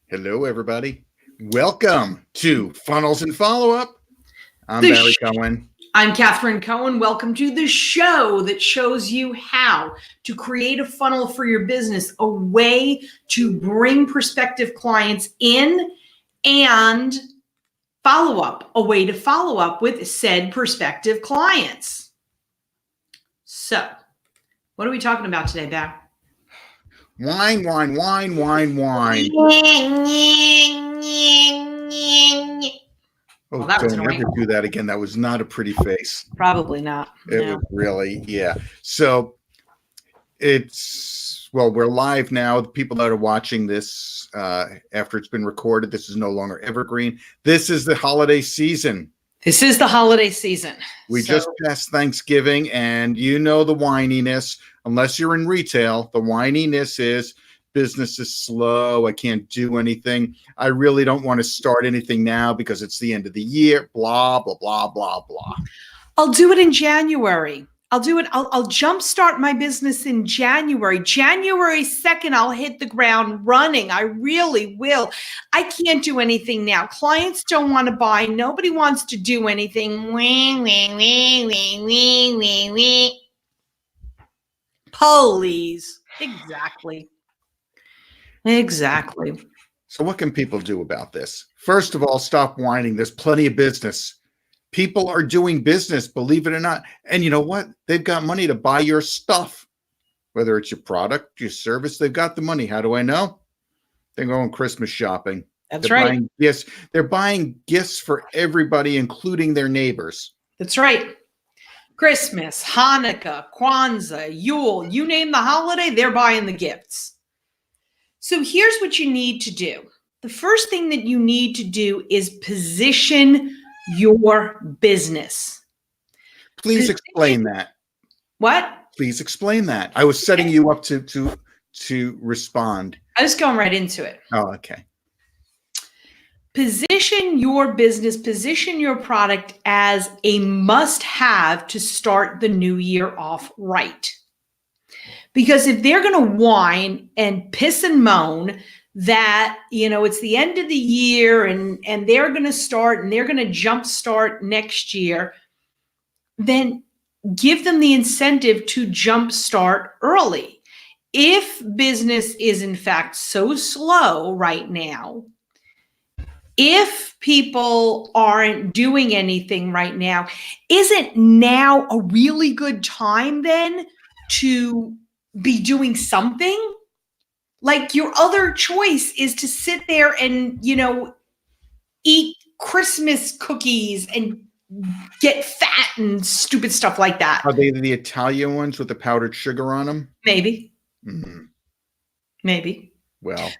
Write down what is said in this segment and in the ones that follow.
Hello, everybody. Welcome to Funnels and Follow Up. I'm The Barry sh- Cohen. I'm Catherine Cohen. Welcome to the show that shows you how to create a funnel for your business, a way to bring prospective clients in and a way to follow up with said prospective clients. So, what are we talking about today, Bab? Wine. Oh, Well, that was don't annoying. ever do that again. That was not a pretty face. Probably not. It was really, yeah. So we're live now. The people that are watching this after it's been recorded, this is no longer evergreen. This is the holiday season. This is the holiday season. We just passed Thanksgiving, and you know the whininess. Unless you're in retail, the whininess is business is slow. I can't do anything. I really don't want to start anything now because it's the end of the year. Blah, blah, blah, blah, blah. I'll do it in January. I'll jumpstart my business in January. January 2nd, I'll hit the ground running. I really will. I can't do anything now. Clients don't want to buy. Nobody wants to do anything. Please. Exactly. So what can people do about this? First of all, stop whining. There's plenty of business. People are doing business, believe it or not. And you know what? They've got money to buy your stuff, whether it's your product, your service. They've got the money. How do I know? They're going Christmas shopping. That's right. They're buying gifts for everybody, including their neighbors. That's right. Christmas, Hanukkah, Kwanzaa, Yule, you name the holiday, they're buying the gifts. So here's what you need to do. The first thing that you need to do is position your business. Please explain that. What? Please explain that. I was setting you up to respond. I was going right into it. Oh, okay. Position your business, position your product as a must-have to start the new year off right. Because if they're going to whine and piss and moan that, it's the end of the year and they're going to start and they're going to jumpstart next year, then give them the incentive to jumpstart early. If business is in fact so slow right now, if people aren't doing anything right now, isn't now a really good time then to be doing something? Like your other choice is to sit there and, eat Christmas cookies and get fat and stupid stuff like that. Are they the Italian ones with the powdered sugar on them? Maybe. Mm-hmm. Maybe. Well,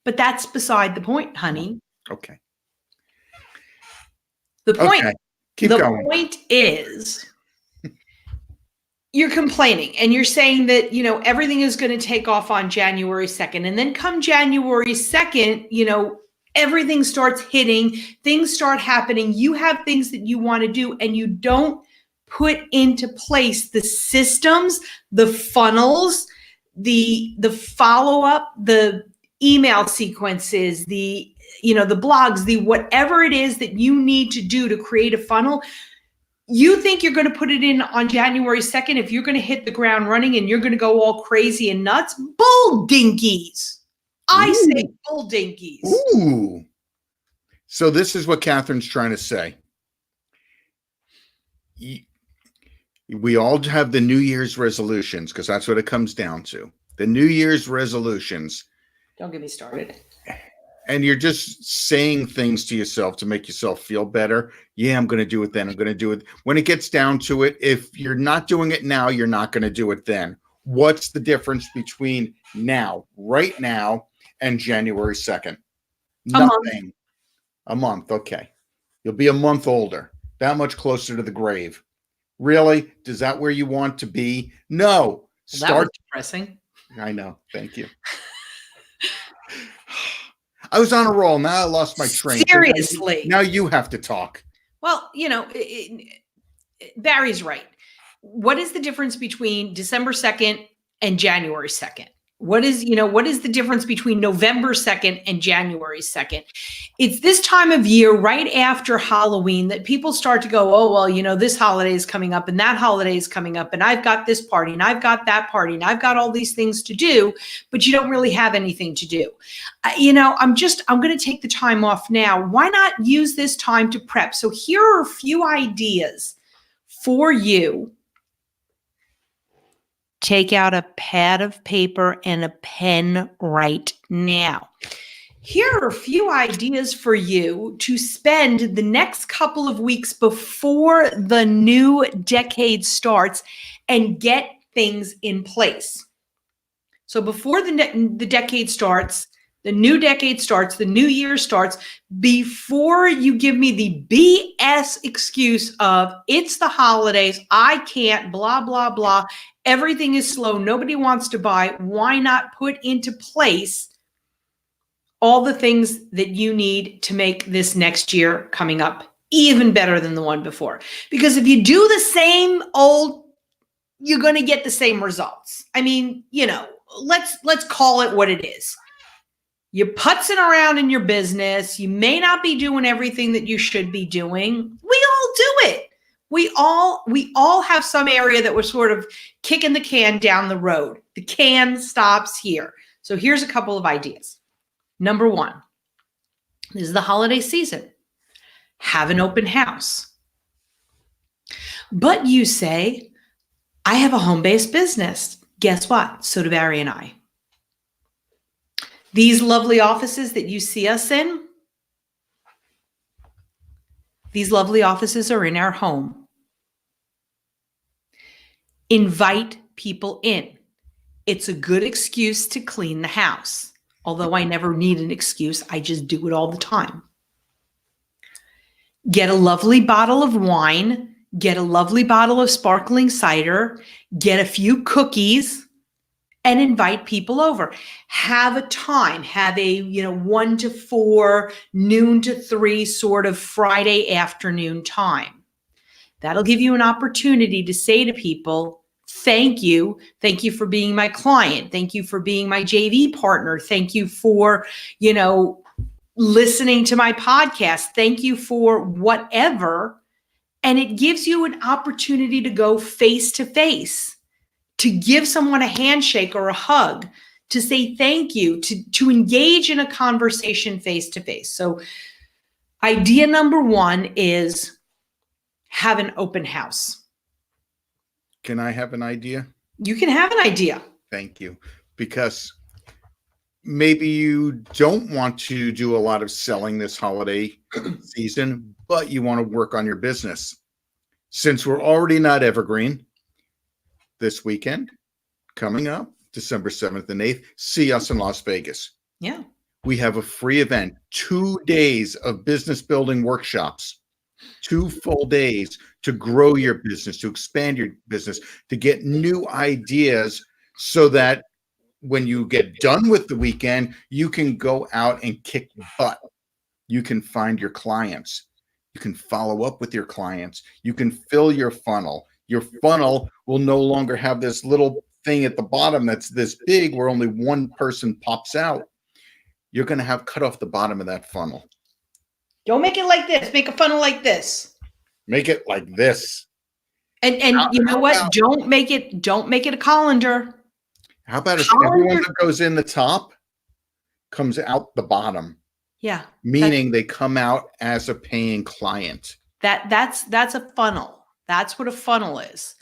but that's beside the point, honey. Okay. The point. Okay. Keep going. The point is, you're complaining and you're saying that, everything is going to take off on January 2nd. And then come January 2nd, everything starts hitting, things start happening. You have things that you want to do and you don't put into place the systems, the funnels, the follow-up, the email sequences, the blogs, the whatever it is that you need to do to create a funnel. You think you're going to put it in on January 2nd if you're going to hit the ground running and you're going to go all crazy and nuts? Bull dinkies. I say bull dinkies. Ooh. So this is what Catherine's trying to say. We all have the New Year's resolutions because that's what it comes down to. The New Year's resolutions. Don't get me started. And you're just saying things to yourself to make yourself feel better. Yeah, I'm going to do it then. I'm going to do it. When it gets down to it, if you're not doing it now, you're not going to do it then. What's the difference between right now, and January 2nd? Nothing. A month. Okay. You'll be a month older. That much closer to the grave. Really? Is that where you want to be? No. That was depressing. I know. Thank you. I was on a roll. Now I lost my train. Seriously. Now you have to talk. Well, Barry's right. What is the difference between December 2nd and January 2nd? What is the difference between November 2nd and January 2nd? It's this time of year right after Halloween that people start to go, oh, well, this holiday is coming up and that holiday is coming up and I've got this party and I've got that party and I've got all these things to do, but you don't really have anything to do. I'm going to take the time off now. Why not use this time to prep? So here are a few ideas for you. Take out a pad of paper and a pen right now. Here are a few ideas for you to spend the next couple of weeks before the new decade starts and get things in place. So before the decade starts, the new decade starts, the new year starts, before you give me the BS excuse of it's the holidays, I can't, blah, blah, blah, everything is slow, nobody wants to buy, why not put into place all the things that you need to make this next year coming up even better than the one before? Because if you do the same old, you're going to get the same results. I mean, let's call it what it is. You're putzing around in your business. You may not be doing everything that you should be doing. We all do it. We all have some area that we're sort of kicking the can down the road. The can stops here. So here's a couple of ideas. Number one, this is the holiday season. Have an open house. But you say, I have a home-based business. Guess what? So do Barry and I. These lovely offices that you see us in, these lovely offices are in our home. Invite people in. It's a good excuse to clean the house. Although I never need an excuse, I just do it all the time. Get a lovely bottle of wine, get a lovely bottle of sparkling cider, get a few cookies, and invite people over. Have a time, have a 1 to 4, noon to 3 sort of Friday afternoon time. That'll give you an opportunity to say to people, thank you for being my client, thank you for being my JV partner, thank you for, listening to my podcast, thank you for whatever. And it gives you an opportunity to go face to face, to give someone a handshake or a hug, to say thank you, to engage in a conversation face to face. So idea number one is have an open house. Can I have an idea? You can have an idea. Thank you. Because maybe you don't want to do a lot of selling this holiday season, but you want to work on your business. Since we're already not evergreen, this weekend, coming up, December 7th and 8th, see us in Las Vegas. Yeah. We have a free event, 2 days of business building workshops, 2 full days to grow your business, to expand your business, to get new ideas so that when you get done with the weekend, you can go out and kick butt. You can find your clients. You can follow up with your clients. You can fill your funnel. Your funnel will no longer have this little thing at the bottom that's this big where only one person pops out. You're going to have cut off the bottom of that funnel. Don't make it like this. Make a funnel like this. Make it like this. And you know what? Don't make it a colander. How about if everyone that goes in the top comes out the bottom? Yeah. Meaning they come out as a paying client. That's a funnel. That's what a funnel is.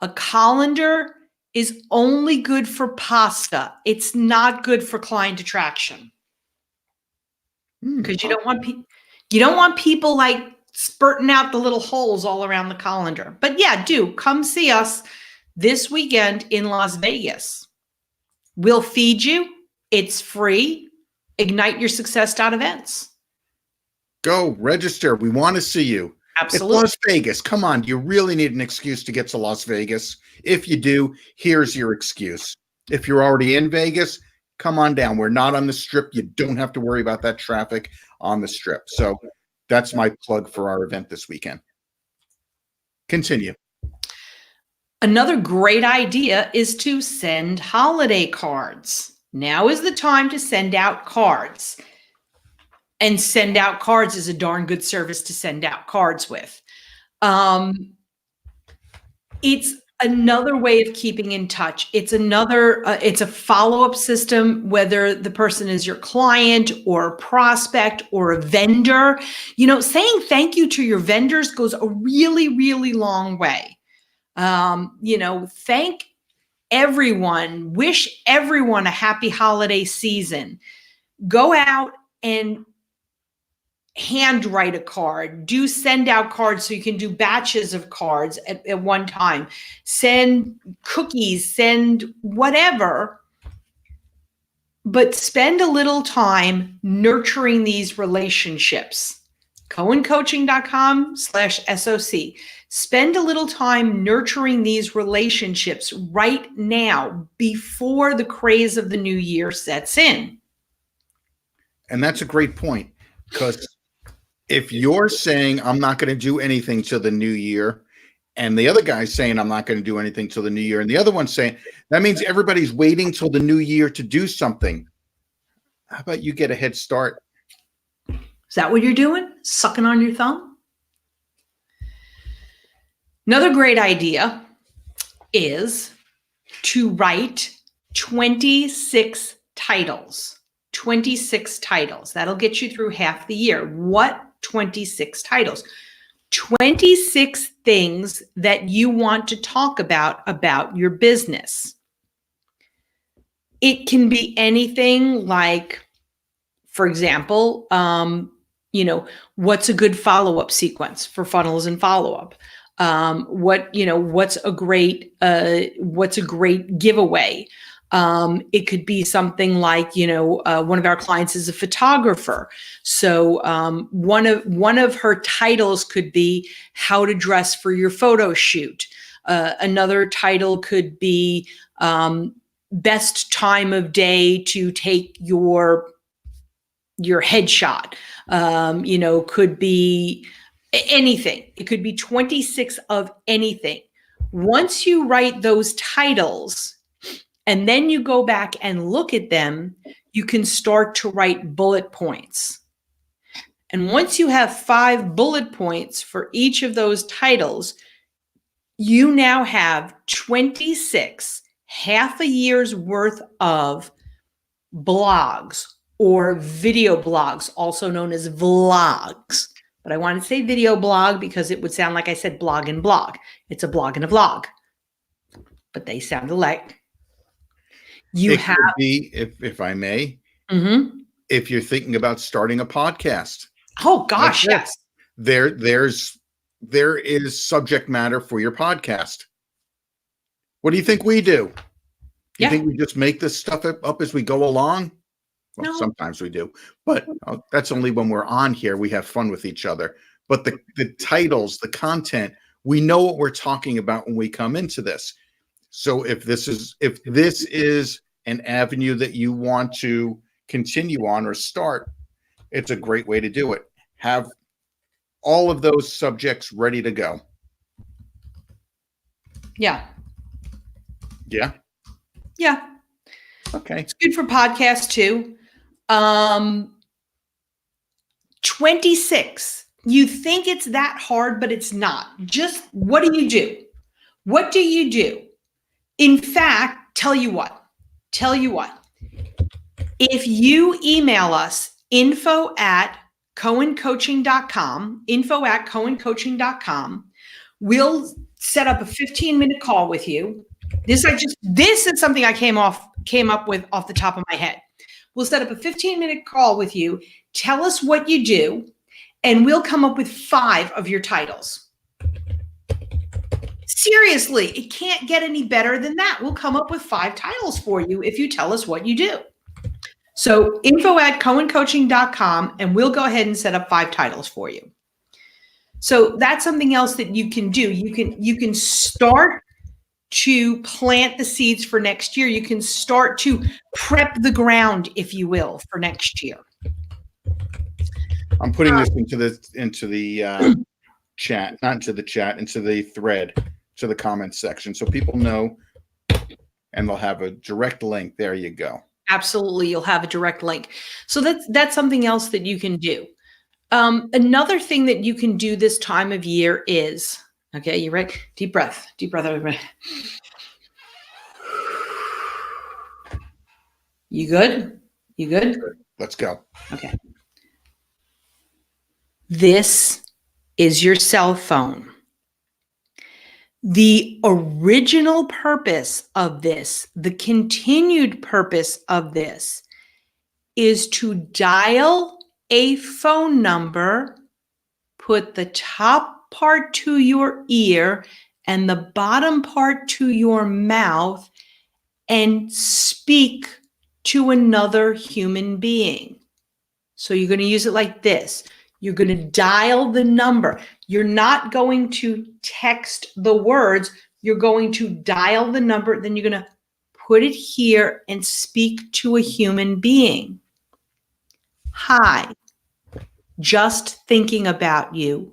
A colander is only good for pasta. It's not good for client attraction. Because you don't want people like spurting out the little holes all around the colander. But yeah, come see us this weekend in Las Vegas. We'll feed you. It's free. IgniteYourSuccess.events. Go register. We want to see you. Absolutely. It's Las Vegas. Come on. Do you really need an excuse to get to Las Vegas? If you do, here's your excuse. If you're already in Vegas, come on down. We're not on the Strip. You don't have to worry about that traffic on the Strip. So that's my plug for our event this weekend. Continue. Another great idea is to send holiday cards. Now is the time to send out cards. And send out cards is a darn good service to send out cards with. It's another way of keeping in touch. It's it's a follow-up system, whether the person is your client or a prospect or a vendor. Saying thank you to your vendors goes a really, really long way. Thank everyone, wish everyone a happy holiday season. Go out and handwrite a card, send out cards so you can do batches of cards at one time, send cookies, send whatever, but spend a little time nurturing these relationships. cohencoaching.com/SOC. Spend a little time nurturing these relationships right now before the craze of the new year sets in. And that's a great point, because if you're saying I'm not going to do anything till the new year, and the other guy's saying I'm not going to do anything till the new year, and the other one's saying, that means everybody's waiting till the new year to do something. How about you get a head start? Is that what you're doing? Sucking on your thumb? Another great idea is to write 26 titles. 26 titles. That'll get you through half the year. What 26 titles? 26 things that you want to talk about your business. It can be anything like, for example, what's a good follow-up sequence for funnels and follow-up? What's a great giveaway? It could be something like, one of our clients is a photographer. So one of her titles could be how to dress for your photo shoot. Another title could be best time of day to take your headshot. Could be anything. It could be 26 of anything. Once you write those titles, and then you go back and look at them, you can start to write bullet points. And once you have 5 bullet points for each of those titles, you now have 26, half a year's worth of blogs or video blogs, also known as vlogs. But I want to say video blog because it would sound like I said blog and blog. It's a blog and a vlog, but they sound alike. You have could be, if I may, if you're thinking about starting a podcast. Oh gosh, yes. There is subject matter for your podcast. What do you think we do? You think we just make this stuff up as we go along? Well, No. Sometimes we do, but that's only when we're on here. We have fun with each other. But the titles, the content, we know what we're talking about when we come into this. So if this is an avenue that you want to continue on or start, it's a great way to do it. Have all of those subjects ready to go. Yeah. Yeah. Yeah. Okay. It's good for podcasts too. 26. You think it's that hard, but it's not. Just what do you do? What do you do? In fact, tell you what. If you email us info@cohencoaching.com, we'll set up a 15-minute call with you. This is something I came up with off the top of my head. We'll set up a 15-minute call with you. Tell us what you do, and we'll come up with 5 of your titles. Seriously, it can't get any better than that. We'll come up with 5 titles for you if you tell us what you do. So info@cohencoaching.com, and we'll go ahead and set up 5 titles for you. So that's something else that you can do. You can start to plant the seeds for next year. You can start to prep the ground, if you will, for next year. I'm putting this into the chat, not into the chat, into the thread. to the comments section so people know, and they'll have a direct link. There you go. Absolutely. You'll have a direct link. So that's something else that you can do. Another thing that you can do this time of year is, okay, you ready? Deep breath, everybody. You good? You good? Let's go. Okay. This is your cell phone. The original purpose of this, the continued purpose of this, is to dial a phone number, put the top part to your ear and the bottom part to your mouth, and speak to another human being. So you're going to use it like this. You're going to dial the number. You're not going to text the words. You're going to dial the number. Then you're going to put it here and speak to a human being. Hi, just thinking about you.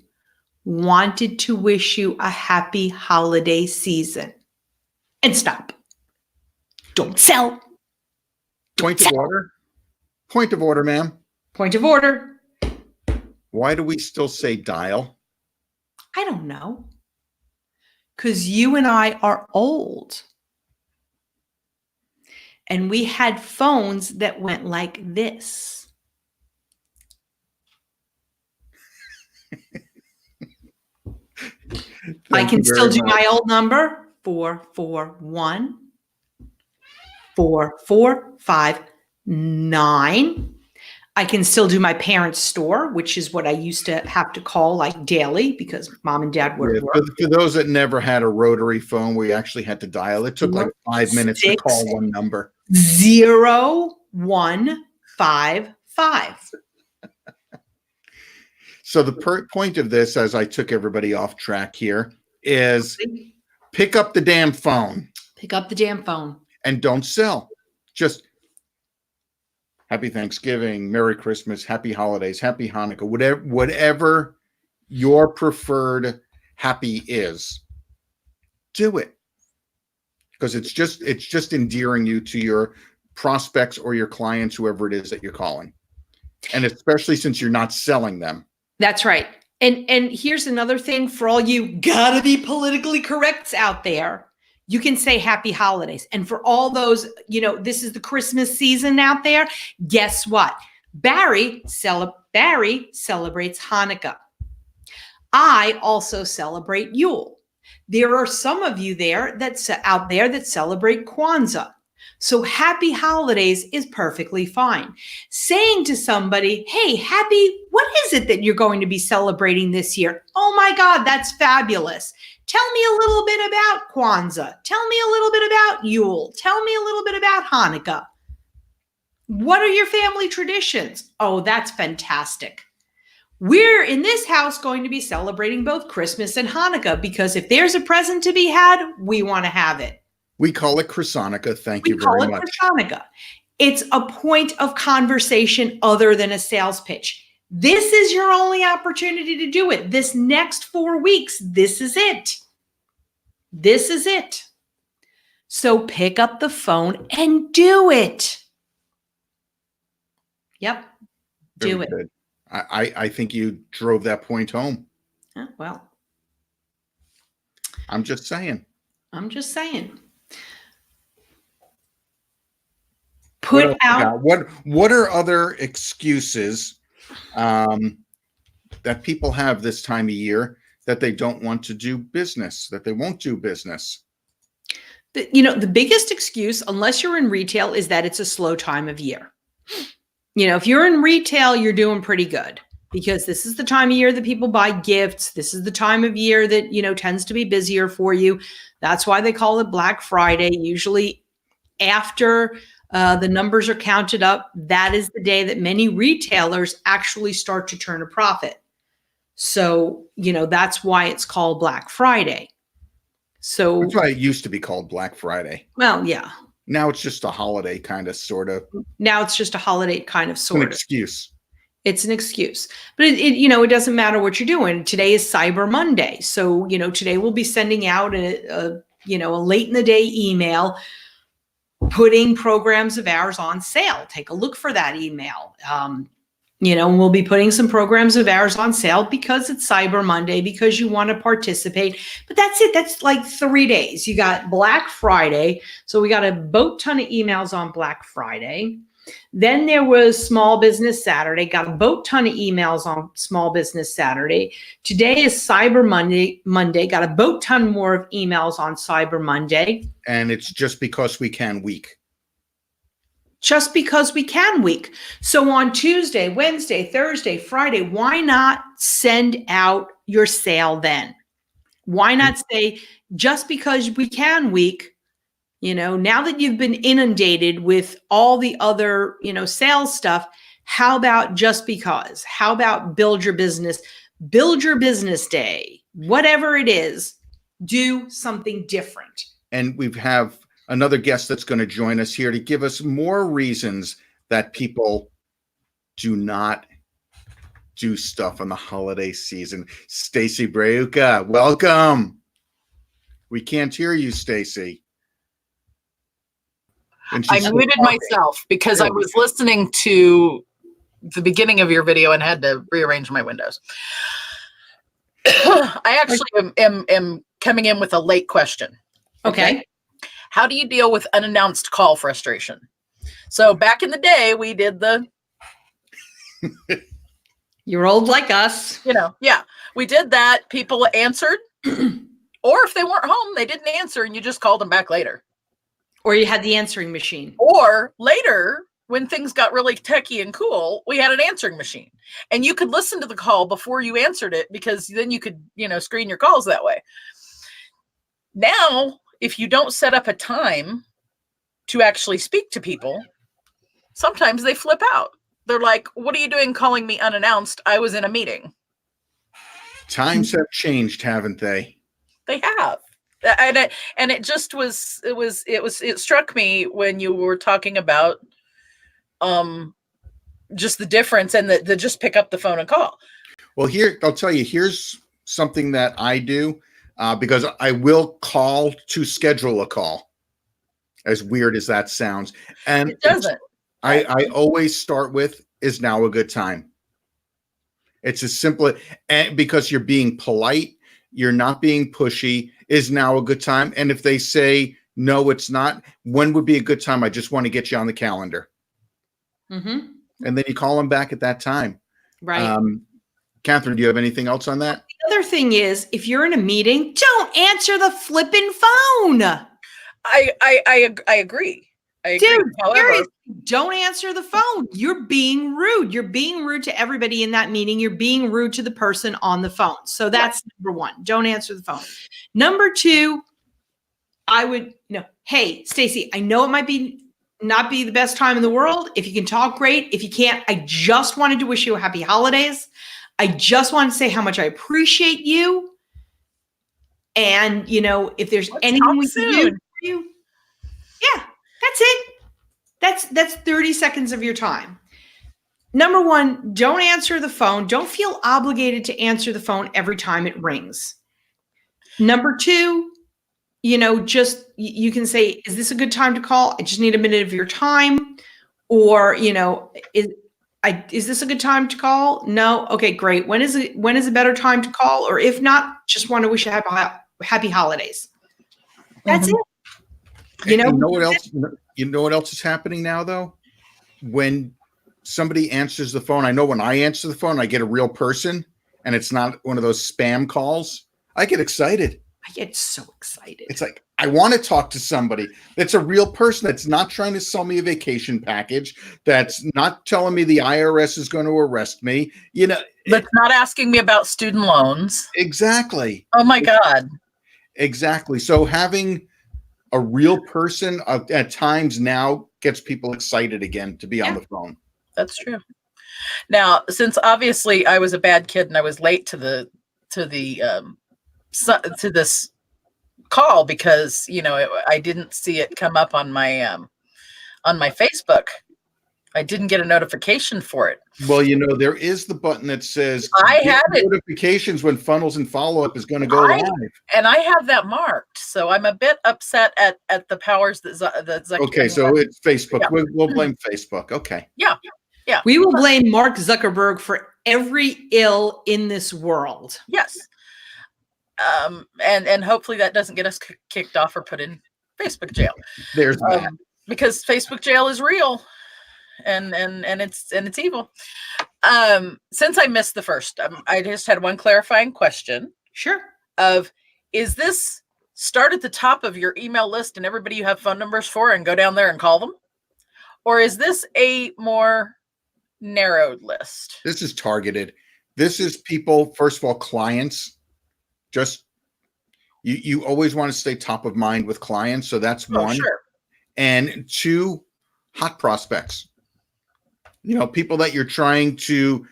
Wanted to wish you a happy holiday season. And stop. Don't sell. Point of order. Point of order, ma'am. Point of order. Why do we still say dial? I don't know. Because you and I are old. And we had phones that went like this. I can still do my old number, 441 4459. I can still do my parents' store, which is what I used to have to call like daily because mom and dad were at work. For those that never had a rotary phone where you actually had to dial, it took like 5 minutes to call one number. 0155. So the point of this, as I took everybody off track here, is pick up the damn phone. Pick up the damn phone. And don't sell. Just Happy Thanksgiving, Merry Christmas, Happy Holidays, Happy Hanukkah, whatever your preferred happy is, do it. Because it's just endearing you to your prospects or your clients, whoever it is that you're calling. And especially since you're not selling them. That's right. And here's another thing for all you gotta be politically corrects out there. You can say happy holidays. And for all those, this is the Christmas season out there. Guess what? Barry celebrates Hanukkah. I also celebrate Yule. There are some of you out there that celebrate Kwanzaa. So happy holidays is perfectly fine. Saying to somebody, hey, what is it that you're going to be celebrating this year? Oh my God, that's fabulous. Tell me a little bit about Kwanzaa. Tell me a little bit about Yule. Tell me a little bit about Hanukkah. What are your family traditions? Oh, that's fantastic. We're in this house going to be celebrating both Christmas and Hanukkah because if there's a present to be had, we want to have it. We call it Chrisanica. Thank you very much. We call it Chrisanica. It's a point of conversation other than a sales pitch. This is your only opportunity to do it. This next 4 weeks, this is it. This is it. So pick up the phone and do it. Yep. Do it. Good. I think you drove that point home. Well. I'm just saying. What are other excuses that people have this time of year that they don't want to do business, that they won't do business? The biggest excuse, unless you're in retail, is that it's a slow time of year. If you're in retail, you're doing pretty good because this is the time of year that people buy gifts. This is the time of year that, tends to be busier for you. That's why they call it Black Friday. Usually after the numbers are counted up, that is the day that many retailers actually start to turn a profit. So, that's why it's called Black Friday. So that's why it used to be called Black Friday. Well, yeah. Now it's just a holiday kind of, sort of. Now it's just a holiday kind of, sort of. An excuse. It's an excuse. But it doesn't matter what you're doing. Today is Cyber Monday. So, today we'll be sending out a late in the day email putting programs of ours on sale. Take a look for that email. And we'll be putting some programs of ours on sale because it's Cyber Monday, because you want to participate. But that's it. That's like 3 days. You got Black Friday. So we got a boat ton of emails on Black Friday. Then there was Small Business Saturday, got a boat ton of emails on Small Business Saturday. Today is Cyber Monday, got a boat ton more of emails on Cyber Monday. And it's Just Because We Can week. Just Because We Can week. So on Tuesday, Wednesday, Thursday, Friday, why not send out your sale then? Why not say Just Because We Can week? Now that you've been inundated with all the other, sales stuff, how about Just Because? How about build your business day? Whatever it is, do something different. And we have another guest that's going to join us here to give us more reasons that people do not do stuff on the holiday season. Stacy Breuka, welcome. We can't hear you, Stacy. I muted myself because I was listening to the beginning of your video and had to rearrange my windows. I actually am coming in with a late question. Okay. How do you deal with unannounced call frustration? So back in the day, we did the... You're old like us. Yeah, we did that. People answered. Or if they weren't home, they didn't answer and you just called them back later. Or you had the answering machine. Or later, when things got really techie and cool, we had an answering machine. And you could listen to the call before you answered it because then you could, screen your calls that way. Now, if you don't set up a time to actually speak to people, sometimes they flip out. They're like, what are you doing calling me unannounced? I was in a meeting. Times have changed, haven't they? They have. And it just was, it struck me when you were talking about just the difference and the just pick up the phone and call. Well, here, I'll tell you, here's something that I do because I will call to schedule a call, as weird as that sounds. And it doesn't. I always start with, is now a good time? It's as simple, and because you're being polite, you're not being pushy. Is now a good time? And if they say, no, it's not, when would be a good time? I just want to get you on the calendar. Mm-hmm. And then you call them back at that time. Right. Catherine, do you have anything else on that? The other thing is, if you're in a meeting, don't answer the flipping phone. I agree. Dude, however, seriously, don't answer the phone. You're being rude. You're being rude to everybody in that meeting. You're being rude to the person on the phone. So that's number one. Don't answer the phone. Number two, I would, hey, Stacy, I know it might not be the best time in the world. If you can talk, great. If you can't, I just wanted to wish you a happy holidays. I just want to say how much I appreciate you. And, if there's anything we can do for you, yeah. That's it. That's 30 seconds of your time. Number one, don't answer the phone. Don't feel obligated to answer the phone every time it rings. Number two, just you can say, is this a good time to call? I just need a minute of your time. Or, is this a good time to call? No. Okay, great. When is a better time to call? Or if not, just want to wish you happy holidays. That's it. You know what else? You know what else is happening now, though? When somebody answers the phone, I know when I answer the phone, I get a real person, and it's not one of those spam calls. I get excited. I get so excited. It's like I want to talk to somebody that's a real person that's not trying to sell me a vacation package, that's not telling me the IRS is going to arrest me. That's not asking me about student loans. Exactly. Oh my God. Exactly. So having a real person at times now gets people excited again to be on the phone. That's true. Now, since obviously I was a bad kid and I was late to this call because I didn't see it come up on my Facebook I didn't get a notification for it. Well, there is the button that says I get had it. notifications when funnels and follow-up is going to go live. And I have that marked. So I'm a bit upset at the powers that Zuckerberg. Okay, so it's Facebook. Yeah. We'll blame Facebook. Okay. Yeah. We will blame Mark Zuckerberg for every ill in this world. Yes. And hopefully that doesn't get us kicked off or put in Facebook jail. There's that. Because Facebook jail is real, and it's evil. Since I missed the first, I just had one clarifying question. Sure. Is this start at the top of your email list and everybody you have phone numbers for and go down there and call them, or is this a more narrowed list? This is targeted. This is people, first of all, clients. Just you always want to stay top of mind with clients. So that's one. Sure. And two, hot prospects. People that you're trying to,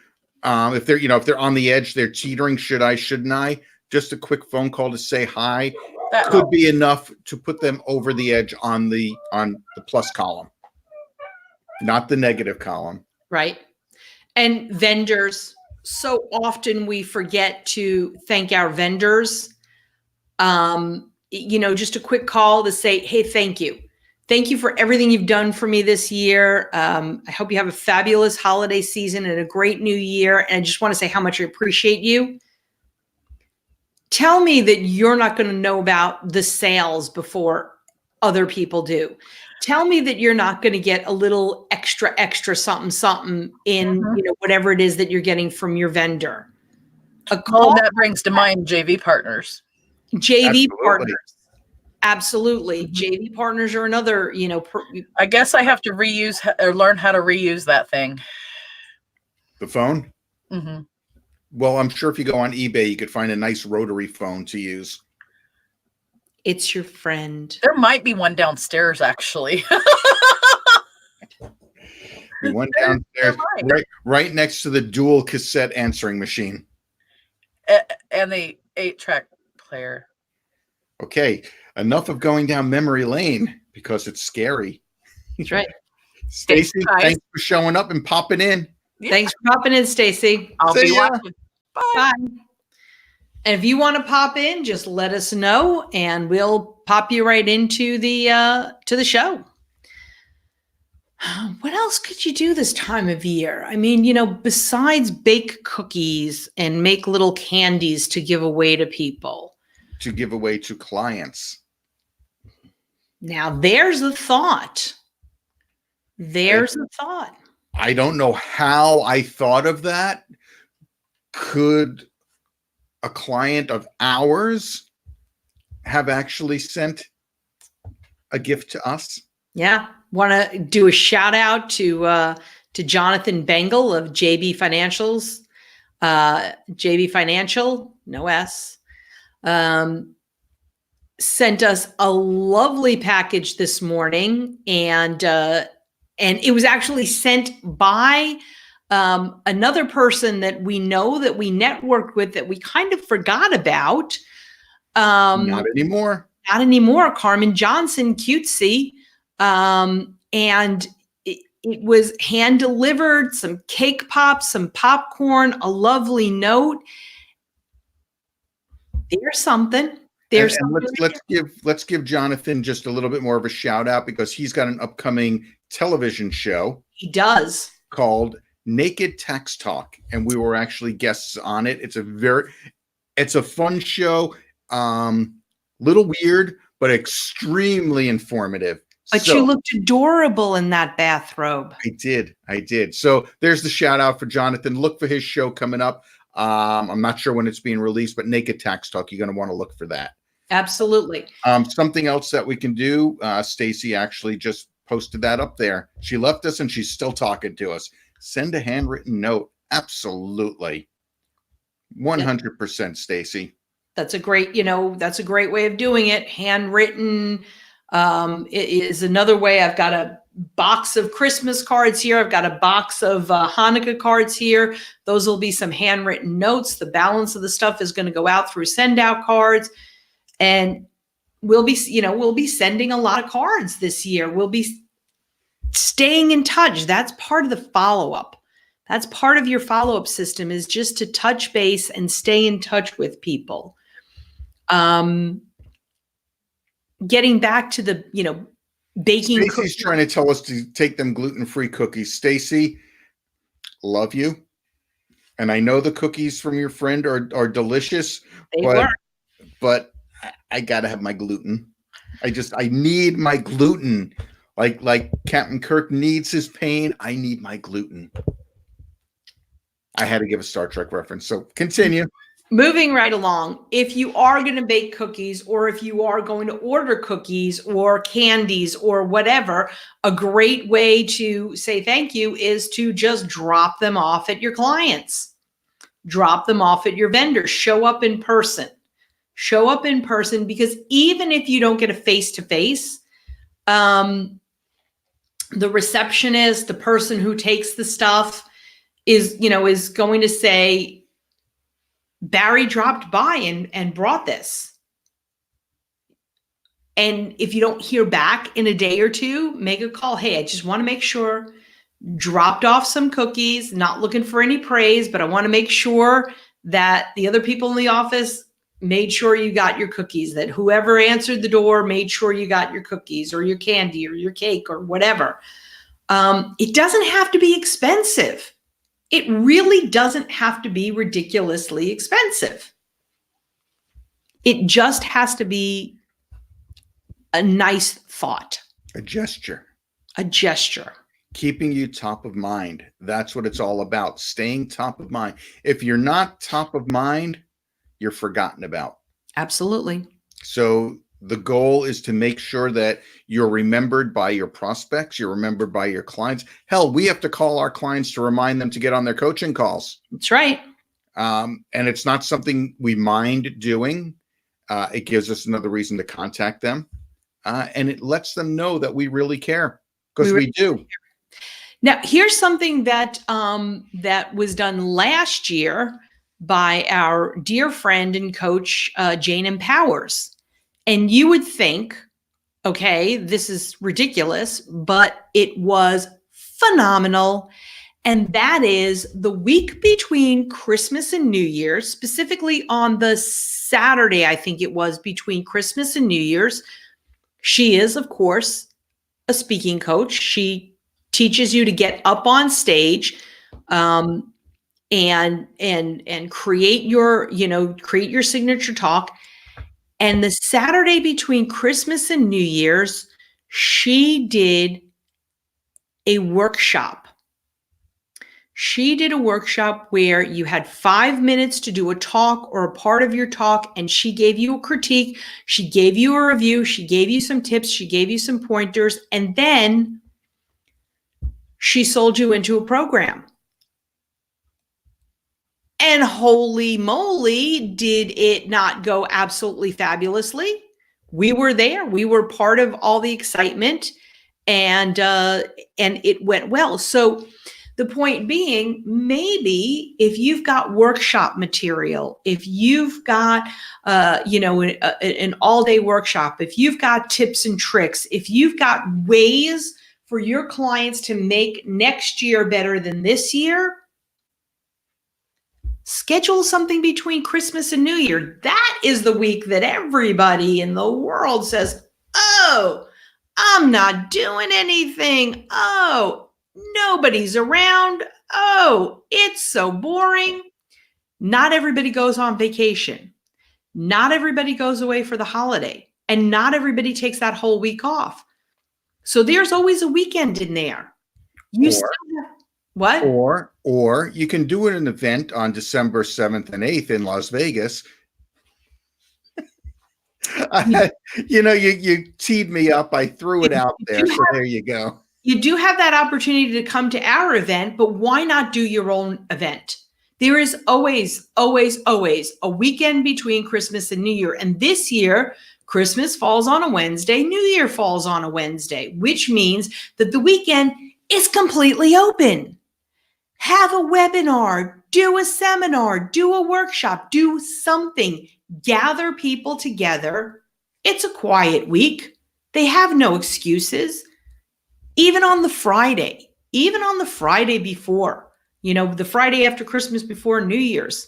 if they're on the edge, they're teetering. Should I, shouldn't I? Just a quick phone call to say hi That could be enough to put them over the edge on the plus column, not the negative column. Right. And vendors. So often we forget to thank our vendors. Just a quick call to say, hey, thank you. Thank you for everything you've done for me this year. I hope you have a fabulous holiday season and a great new year. And I just want to say how much I appreciate you. Tell me that you're not going to know about the sales before other people do. Tell me that you're not going to get a little extra something in, whatever it is that you're getting from your vendor. A call that brings to mind JV partners. JV partners. Absolutely. JV partners are another, I guess I have to learn how to reuse that thing. The phone? Mm-hmm. Well, I'm sure if you go on eBay, you could find a nice rotary phone to use. It's your friend. There might be one downstairs, actually. We went downstairs right next to the dual cassette answering machine. And the 8-track player. Okay, enough of going down memory lane because it's scary. That's right. Stacy, thanks for showing up and popping in. Yeah. Thanks for popping in, Stacy. I'll be watching. Bye. Bye. And if you want to pop in, just let us know, and we'll pop you right into the show. What else could you do this time of year? I mean, besides bake cookies and make little candies to give away to people. To give away to clients. Now, there's a thought. I don't know how I thought of that. Could a client of ours have actually sent a gift to us? Yeah. Want to do a shout out to Jonathan Bengal of JB Financials, JB Financial, no S, sent us a lovely package this morning, and it was actually sent by another person that we know, that we networked with, that we kind of forgot about. Not anymore. Not anymore. Carmen Johnson, cutesy. And it was hand delivered, some cake pops, some popcorn, a lovely note. There's something. Let's give Jonathan just a little bit more of a shout out, because he's got an upcoming television show. He does. Called Naked Tax Talk, and we were actually guests on it. It's a fun show, little weird, but extremely informative. But you looked adorable in that bathrobe. I did. So there's the shout out for Jonathan. Look for his show coming up. I'm not sure when it's being released, but Naked Tax Talk, you're going to want to look for that. Absolutely. Something else that we can do, Stacy actually just posted that up there. She left us and she's still talking to us. Send a handwritten note. Absolutely. 100%, Stacy. That's a great way of doing it. Handwritten. It is another way. I've got a box of Christmas cards here. I've got a box of Hanukkah cards here. Those will be some handwritten notes. The balance of the stuff is going to go out through send out cards, and we'll be sending a lot of cards this year. We'll be staying in touch. That's part of the follow-up. That's part of your follow-up system, is just to touch base and stay in touch with people. Getting back to the, baking. Stacy's trying to tell us to take them gluten-free cookies. Stacy, love you. And I know the cookies from your friend are delicious, but I gotta have my gluten. I need my gluten. Like Captain Kirk needs his pain. I need my gluten. I had to give a Star Trek reference. So continue. Moving right along, if you are going to bake cookies, or if you are going to order cookies or candies or whatever, a great way to say thank you is to just drop them off at your clients. Drop them off at your vendors. Show up in person. Show up in person, because even if you don't get a face-to-face, the receptionist, the person who takes the stuff is going to say, Barry dropped by and brought this. And if you don't hear back in a day or two, make a call. Hey, I just want to make sure, dropped off some cookies, not looking for any praise, but I want to make sure that the other people in the office made sure you got your cookies, that whoever answered the door made sure you got your cookies or your candy or your cake or whatever. It doesn't have to be expensive. It really doesn't have to be ridiculously expensive. It just has to be a nice thought. A gesture. A gesture. Keeping you top of mind. That's what it's all about. Staying top of mind. If you're not top of mind, you're forgotten about. Absolutely. So the goal is to make sure that you're remembered by your prospects, you're remembered by your clients. Hell, we have to call our clients to remind them to get on their coaching calls. That's right. And it's not something we mind doing. It gives us another reason to contact them. And it lets them know that we really care, because we do. Now, here's something that that was done last year by our dear friend and coach, Jane Empowers. And you would think, okay, this is ridiculous, but it was phenomenal. And that is the week between Christmas and New Year's, specifically on the Saturday, I think it was, between Christmas and New Year's. She is, of course, a speaking coach. She teaches you to get up on stage, and create your signature talk. And the Saturday between Christmas and New Year's, she did a workshop. She did a workshop where you had 5 minutes to do a talk or a part of your talk, and she gave you a critique. She gave you a review. She gave you some tips. She gave you some pointers. And then she sold you into a program. And holy moly, did it not go absolutely fabulously? We were there. We were part of all the excitement, and it went well. So the point being, maybe if you've got workshop material, if you've got an all-day workshop, if you've got tips and tricks, if you've got ways for your clients to make next year better than this year, schedule something between Christmas and New Year. That is the week that everybody in the world says, oh, I'm not doing anything. Oh, nobody's around. Oh, it's so boring. Not everybody goes on vacation. Not everybody goes away for the holiday. And not everybody takes that whole week off. So there's always a weekend in there. What? Or you can do an event on December 7th and 8th in Las Vegas. You teed me up. I threw it out there. So there you go. You do have that opportunity to come to our event, but why not do your own event? There is always, always, always a weekend between Christmas and New Year. And this year, Christmas falls on a Wednesday, New Year falls on a Wednesday, which means that the weekend is completely open. Have a webinar, do a seminar, do a workshop, do something. Gather people together. It's a quiet week. They have no excuses. even on the Friday before, the Friday after Christmas, before New Year's,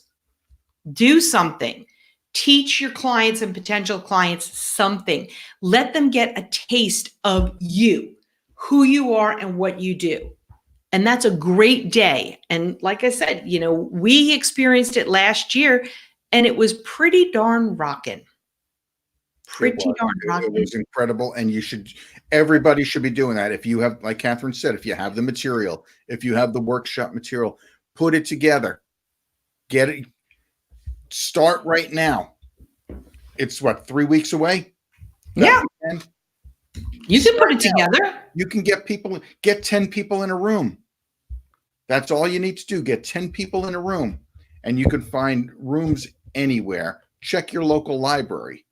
do something. Teach your clients and potential clients something. Let them get a taste of you, who you are and what you do. And that's a great day. And like I said, we experienced it last year and it was pretty darn rocking. It was incredible. And everybody should be doing that. If you have, like Catherine said, if you have the material, if you have the workshop material, put it together. Get it. Start right now. It's 3 weeks away? Yeah. You can put it together. You can get 10 people in a room. That's all you need to do. Get 10 people in a room, and you can find rooms anywhere. Check your local library.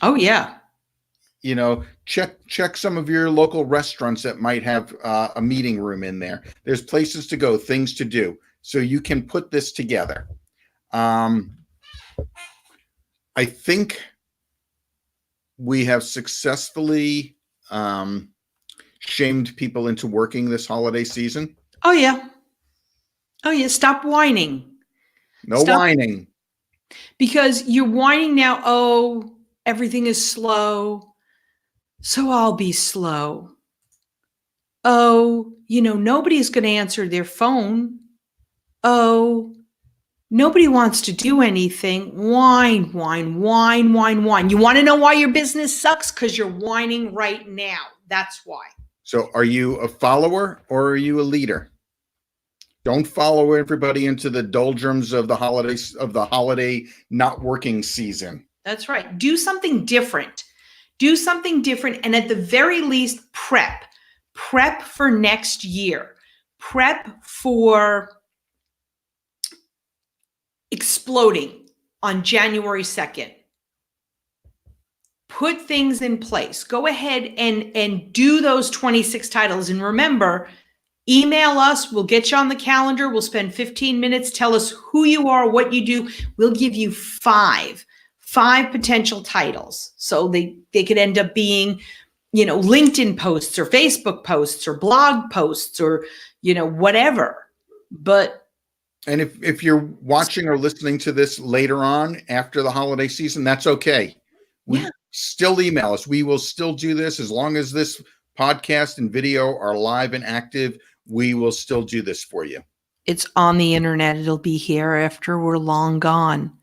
Oh yeah. Check some of your local restaurants that might have a meeting room in there. There's places to go, things to do. So you can put this together. I think we have successfully shamed people into working this holiday season. Oh yeah. Stop whining. Stop whining. Because you're whining now. Oh, everything is slow, so I'll be slow. Oh, nobody's going to answer their phone. Oh, nobody wants to do anything. Whine. You want to know why your business sucks? Because you're whining right now. That's why. So are you a follower or are you a leader? Don't follow everybody into the doldrums of the holiday not working season. That's right. Do something different. And at the very least, prep for next year. Prep for exploding on January 2nd. Put things in place. Go ahead and do those 26 titles. And remember, email us. We'll get you on the calendar. We'll spend 15 minutes. Tell us who you are, what you do. We'll give you five potential titles. So they could end up being, LinkedIn posts or Facebook posts or blog posts or, whatever. And if you're watching or listening to this later on after the holiday season, that's okay. Still email us. We will still do this as long as this podcast and video are live and active. We will still do this for you. It's on the internet. It'll be here after we're long gone.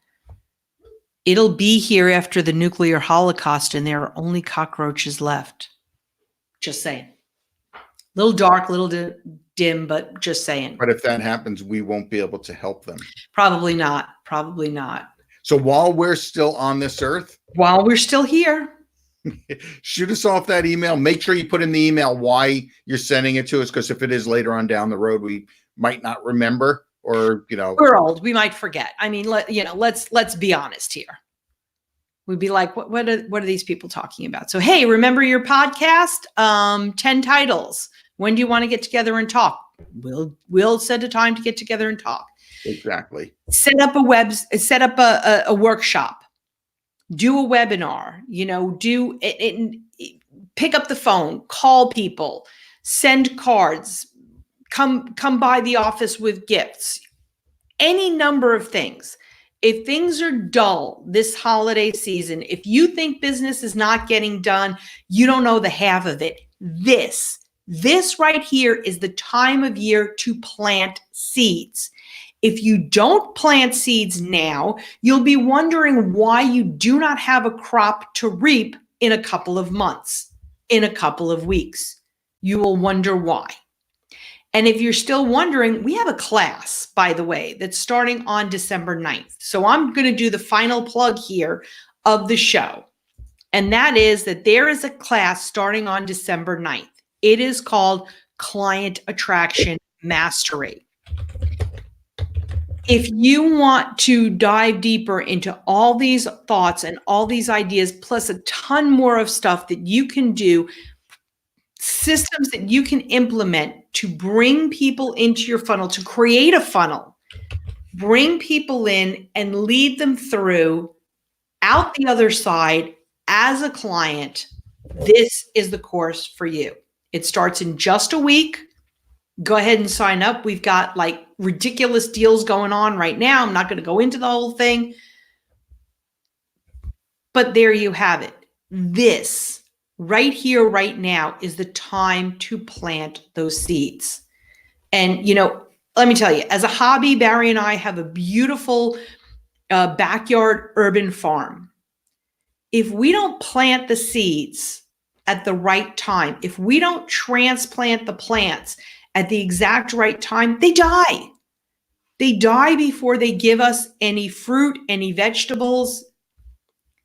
It'll be here after the nuclear holocaust and there are only cockroaches left. Just saying. Little dark, little dim, but just saying. But if that happens, we won't be able to help them. Probably not. So while we're still on this earth, while we're still here, shoot us off that email. Make sure you put in the email why you're sending it to us, because if it is later on down the road, we might not remember, or we're old. We might forget. I mean, let's be honest here. We'd be like, what are these people talking about? So hey, remember your podcast? 10 titles. When do you want to get together and talk? We'll set a time to get together and talk. Exactly. Set up a workshop. Do a webinar. Do it. Pick up the phone. Call people. Send cards. Come by the office with gifts. Any number of things. If things are dull this holiday season, if you think business is not getting done, you don't know the half of it. This right here is the time of year to plant seeds. If you don't plant seeds now, you'll be wondering why you do not have a crop to reap in a couple of months, in a couple of weeks. You will wonder why. And if you're still wondering, we have a class, by the way, that's starting on December 9th. So I'm going to do the final plug here of the show. And that is that there is a class starting on December 9th. It is called Client Attraction Mastery. If you want to dive deeper into all these thoughts and all these ideas, plus a ton more of stuff that you can do, systems that you can implement to bring people into your funnel, to create a funnel, bring people in and lead them through out the other side as a client, this is the course for you. It starts in just a week. Go ahead and sign up. We've got like ridiculous deals going on right now. I'm not going to go into the whole thing. But there you have it. This right here, right now is the time to plant those seeds. And, let me tell you, as a hobby, Barry and I have a beautiful backyard urban farm. If we don't plant the seeds at the right time, if we don't transplant the plants at the exact right time, they die. They die before they give us any fruit, any vegetables.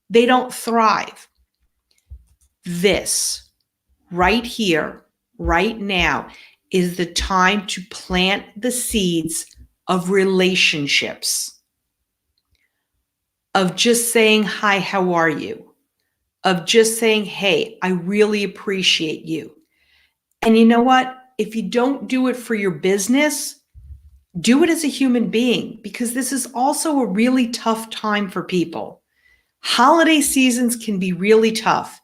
They don't thrive. This right here, right now, is the time to plant the seeds of relationships, of just saying, hi, how are you? Of just saying, hey, I really appreciate you. And you know what? If you don't do it for your business, do it as a human being, because this is also a really tough time for people. Holiday seasons can be really tough.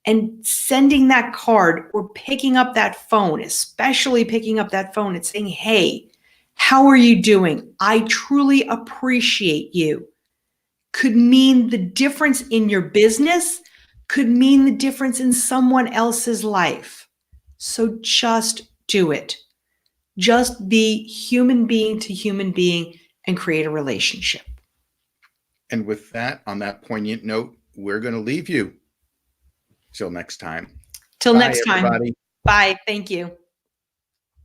And sending that card or picking up that phone, especially picking up that phone and saying, hey, how are you doing? I truly appreciate you, could mean the difference in your business, could mean the difference in someone else's life. So just do it. Just be human being to human being and create a relationship. And with that, on that poignant note, we're going to leave you. Till next time. Till Bye, next time. everybody. Bye. Thank you.